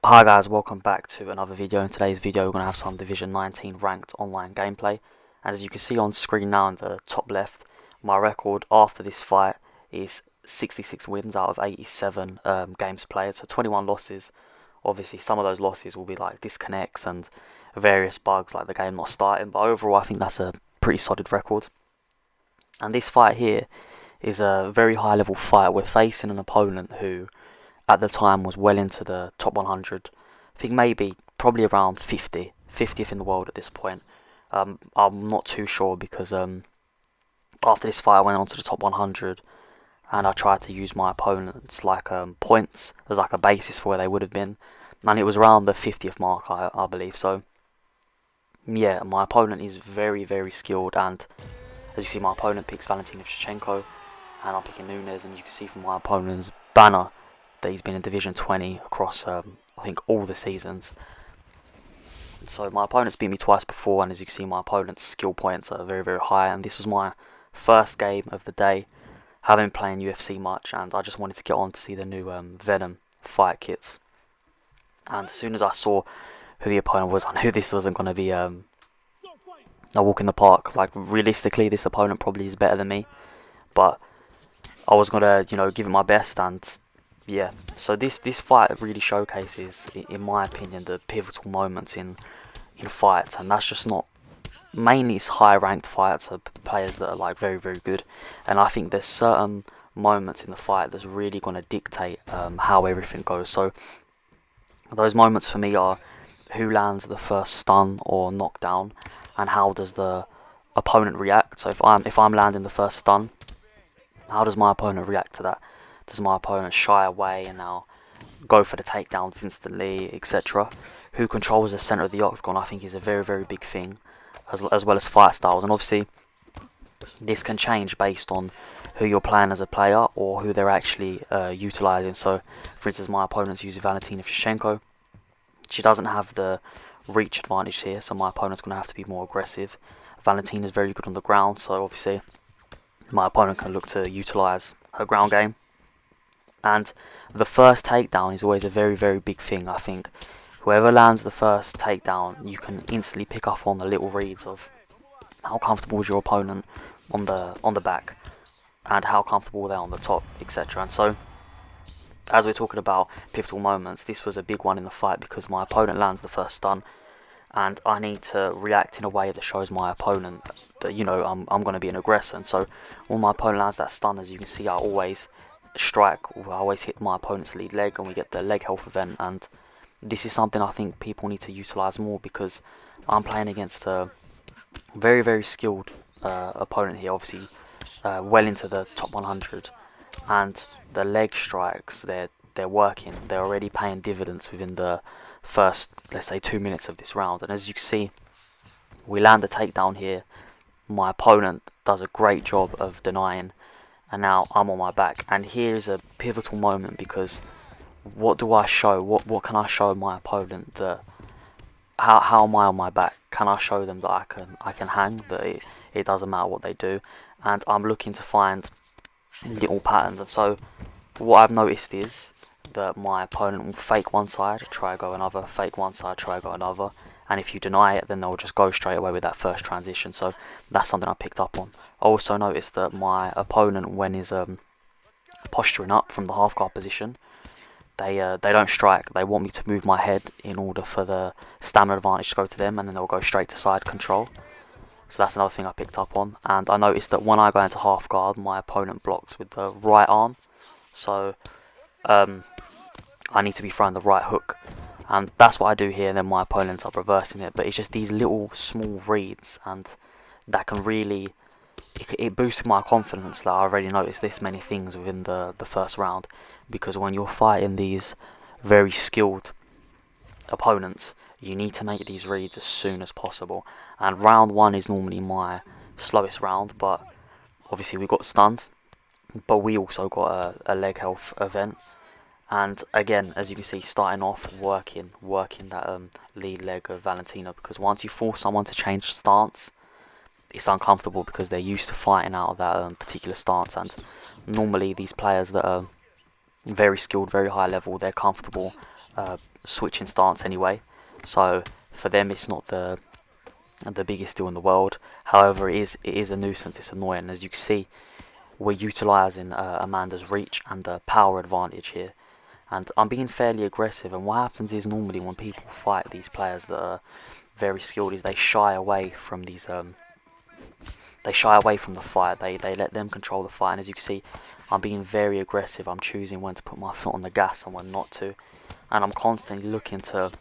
Hi guys, welcome back to another video. In today's video we're going to have some Division 19 ranked online gameplay, and as you can see on screen now in the top left, my record after this fight is 66 wins out of 87 games played, so 21 losses. Obviously some of those losses will be like disconnects and various bugs like the game not starting, but overall I think that's a pretty solid record. And this fight here is a very high level fight. We're facing an opponent who at the time was well into the top 100. I think probably around 50th in the world at this point. I'm not too sure because after this fight I went on to the top 100 and I tried to use my opponents like points as like a basis for where they would have been, and it was around the 50th mark I believe. So yeah, my opponent is very skilled, and as you see my opponent picks Valentina Shevchenko and I'm picking Nunes, and you can see from my opponent's banner that he's been in Division 20 across I think all the seasons. So my opponent's beat me twice before, and as you can see my opponent's skill points are very high, and this was my first game of the day. Haven't been playing UFC much, and I just wanted to get on to see the new Venom fight kits. And as soon as I saw who the opponent was, I knew this wasn't going to be a walk in the park. Like realistically this opponent probably is better than me, but I was going to give it my best. And yeah, so this fight really showcases, in my opinion, the pivotal moments in fights, and that's just not mainly it's high ranked fights of players that are like very good, and I think there's certain moments in the fight that's really going to dictate how everything goes. So those moments for me are who lands the first stun or knockdown, and how does the opponent react. So if I'm landing the first stun, how does my opponent react to that? Does my opponent shy away and now go for the takedowns instantly, etc.? Who controls the center of the octagon, I think, is a very big thing, as well as fight styles. And obviously this can change based on who you're playing as a player or who they're actually utilizing. So for instance, my opponent's using Valentina Shevchenko. She doesn't have the reach advantage here, so my opponent's going to have to be more aggressive. Valentina's very good on the ground, so obviously my opponent can look to utilize her ground game. And the first takedown is always a very big thing. I think whoever lands the first takedown, you can instantly pick up on the little reads of how comfortable is your opponent on the back and how comfortable they're on the top, etc. And so as we're talking about pivotal moments, this was a big one in the fight because my opponent lands the first stun, and I need to react in a way that shows my opponent that I'm going to be an aggressor. And so when my opponent lands that stun, as you can see, I always hit my opponent's lead leg, and we get the leg health event. And this is something I think people need to utilize more, because I'm playing against a very skilled opponent here, obviously well into the top 100, and the leg strikes, they're working, they're already paying dividends within the first, let's say, 2 minutes of this round. And as you can see, we land a takedown here, my opponent does a great job of denying, and now I'm on my back. And here is a pivotal moment, because what do I show? What can I show my opponent? That how am I on my back? Can I show them that I can hang? That it doesn't matter what they do. And I'm looking to find little patterns. And so what I've noticed is that my opponent will fake one side, try go another, fake one side, try go another, and if you deny it, then they'll just go straight away with that first transition. So that's something I picked up on. I also noticed that my opponent, when he's posturing up from the half guard position, they don't strike. They want me to move my head in order for the stamina advantage to go to them, and then they'll go straight to side control. So that's another thing I picked up on. And I noticed that when I go into half guard, my opponent blocks with the right arm. So I need to be throwing the right hook, and that's what I do here. And then my opponent ends up reversing it. But it's just these little small reads, and that can really it boosted my confidence that I already noticed this many things within the first round. Because when you're fighting these very skilled opponents, you need to make these reads as soon as possible. And round one is normally my slowest round, but obviously we got stunned, but we also got a leg health event. And again, as you can see, starting off working that lead leg of Valentina, because once you force someone to change stance, it's uncomfortable because they're used to fighting out of that particular stance. And normally these players that are very skilled, very high level, they're comfortable switching stance anyway, so for them it's not the biggest deal in the world. However, it is a nuisance. It's annoying. As you can see, we're utilising Amanda's reach and the power advantage here, and I'm being fairly aggressive. And what happens is, normally when people fight these players that are very skilled, is they shy away from these they shy away from the fight. They let them control the fight. And as you can see, I'm being very aggressive. I'm choosing when to put my foot on the gas and when not to, and I'm constantly looking to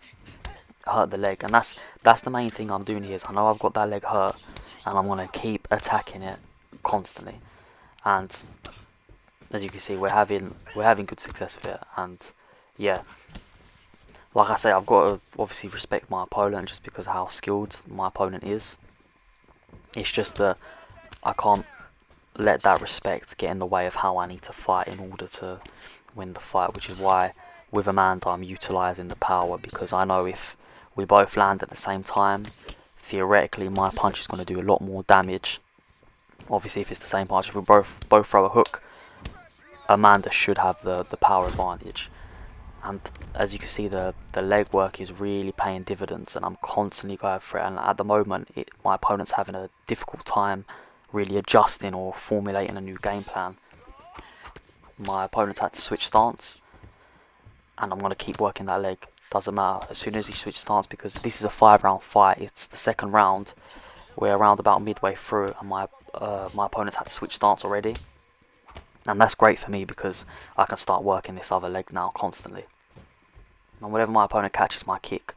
hurt the leg. And that's the main thing I'm doing here. Is I know I've got that leg hurt, and I'm gonna keep attacking it constantly. And as you can see, we're having good success with it. And yeah, like I say, I've got to obviously respect my opponent just because of how skilled my opponent is. It's just that I can't let that respect get in the way of how I need to fight in order to win the fight, which is why with Amanda I'm utilising the power, because I know if we both land at the same time, theoretically my punch is going to do a lot more damage. Obviously, if it's the same punch, if we both throw a hook, Amanda should have the power advantage. And as you can see, the leg work is really paying dividends, and I'm constantly going for it. And at the moment, my opponent's having a difficult time really adjusting or formulating a new game plan. My opponent's had to switch stance, and I'm going to keep working that leg. Doesn't matter as soon as he switches stance, because this is a 5-round fight. It's the second round. We're around about midway through, and my opponent's had to switch stance already. And that's great for me because I can start working this other leg now constantly. And whenever my opponent catches my kick,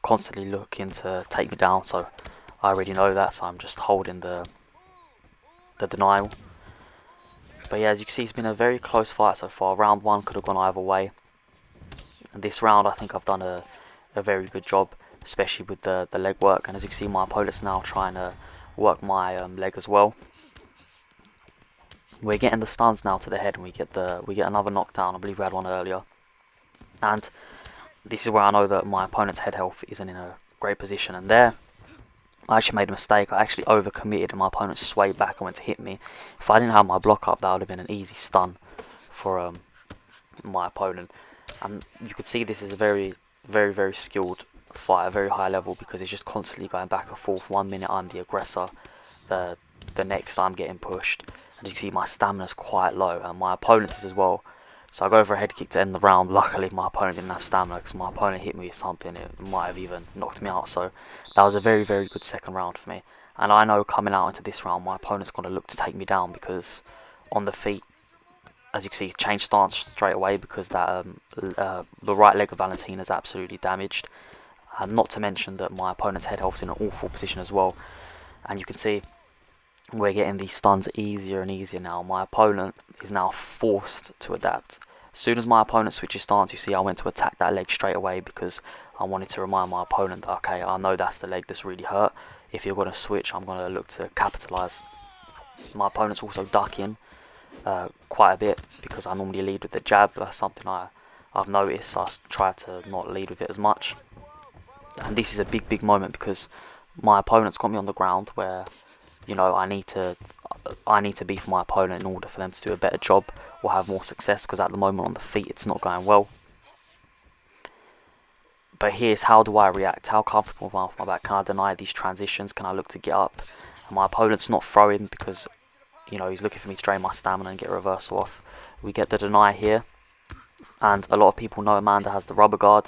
constantly looking to take me down, so I already know that, so I'm just holding the denial. But yeah, as you can see, it's been a very close fight so far. Round 1 could have gone either way. And this round I think I've done a very good job, especially with the leg work. And as you can see, my opponent's now trying to work my leg as well. We're getting the stuns now to the head, and we get another knockdown. I believe we had one earlier. And this is where I know that my opponent's head health isn't in a great position. And there, I actually made a mistake. I actually overcommitted, and my opponent swayed back and went to hit me. If I didn't have my block up, that would have been an easy stun for my opponent. And you could see this is a very, very, very skilled fight, a very high level, because it's just constantly going back and forth. 1 minute I'm the aggressor, the next I'm getting pushed. As you can see, my stamina's quite low, and my opponent's is as well. So I go for a head kick to end the round. Luckily, my opponent didn't have stamina, because my opponent hit me with something. It might have even knocked me out. So that was a very, very good second round for me. And I know coming out into this round, my opponent's going to look to take me down, because on the feet, as you can see, changed stance straight away, because that the right leg of Valentina is absolutely damaged. Not to mention that my opponent's head health's in an awful position as well. And you can see we're getting these stuns easier and easier now. My opponent is now forced to adapt. As soon as my opponent switches stance, you see I went to attack that leg straight away, because I wanted to remind my opponent that, okay, I know that's the leg that's really hurt. If you're going to switch, I'm going to look to capitalise. My opponent's also ducking quite a bit, because I normally lead with the jab. That's something I've noticed. So I try to not lead with it as much. And this is a big, big moment, because my opponent's got me on the ground where, you know, I need to beef my opponent in order for them to do a better job or have more success, because at the moment on the feet it's not going well. But here's how do I react? How comfortable am I off my back? Can I deny these transitions? Can I look to get up? And my opponent's not throwing, because, you know, he's looking for me to drain my stamina and get a reversal off. We get the deny here, and a lot of people know Amanda has the rubber guard,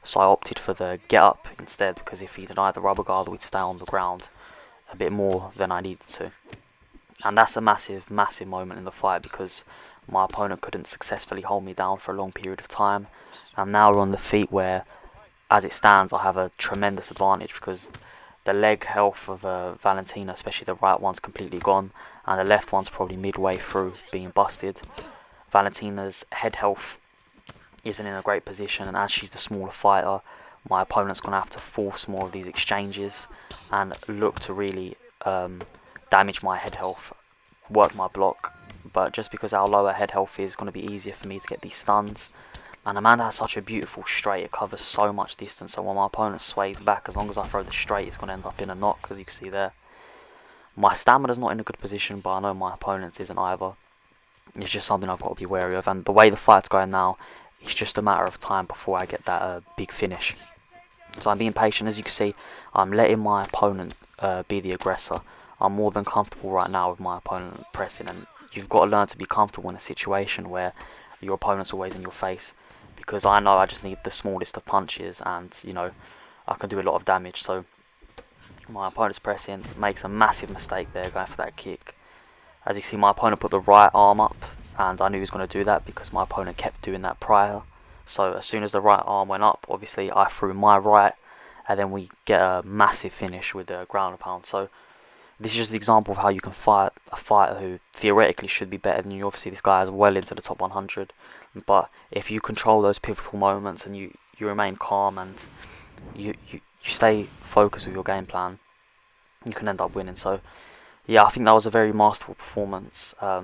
so I opted for the get up instead, because if he denied the rubber guard, we'd stay on the ground a bit more than I needed to. And that's a massive, massive moment in the fight, because my opponent couldn't successfully hold me down for a long period of time. And now we're on the feet where, as it stands, I have a tremendous advantage, because the leg health of Valentina, especially the right one's completely gone, and the left one's probably midway through being busted. Valentina's head health isn't in a great position, and as she's the smaller fighter, my opponent's going to have to force more of these exchanges and look to really damage my head health, work my block. But just because our lower head health is going to be easier for me to get these stuns. And Amanda has such a beautiful straight, it covers so much distance, so when my opponent sways back, as long as I throw the straight, it's going to end up in a knock, as you can see there. My stamina's not in a good position, but I know my opponent's isn't either. It's just something I've got to be wary of. And the way the fight's going now, it's just a matter of time before I get that big finish. So I'm being patient. As you can see, I'm letting my opponent be the aggressor. I'm more than comfortable right now with my opponent pressing, and you've got to learn to be comfortable in a situation where your opponent's always in your face, because I know I just need the smallest of punches, and you know, I can do a lot of damage. So my opponent's pressing, makes a massive mistake there going for that kick. As you can see, my opponent put the right arm up, and I knew he was going to do that because my opponent kept doing that prior. So as soon as the right arm went up, obviously I threw my right, and then we get a massive finish with the ground and pound. So this is just an example of how you can fight a fighter who theoretically should be better than you. Obviously this guy is well into the top 100, but if you control those pivotal moments and you remain calm and you stay focused with your game plan, you can end up winning. So yeah, I think that was a very masterful performance. I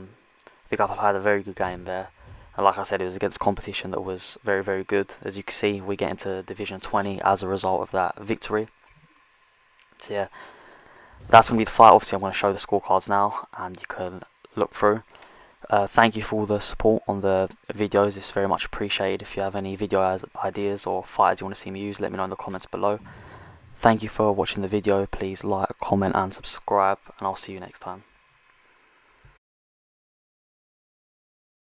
think I've had a very good game there. And like I said, it was against competition that was very, very good. As you can see, we get into Division 20 as a result of that victory. So yeah, that's going to be the fight. Obviously, I'm going to show the scorecards now, and you can look through. Thank you for all the support on the videos. It's very much appreciated. If you have any video ideas or fighters you want to see me use, let me know in the comments below. Thank you for watching the video. Please like, comment and subscribe, and I'll see you next time.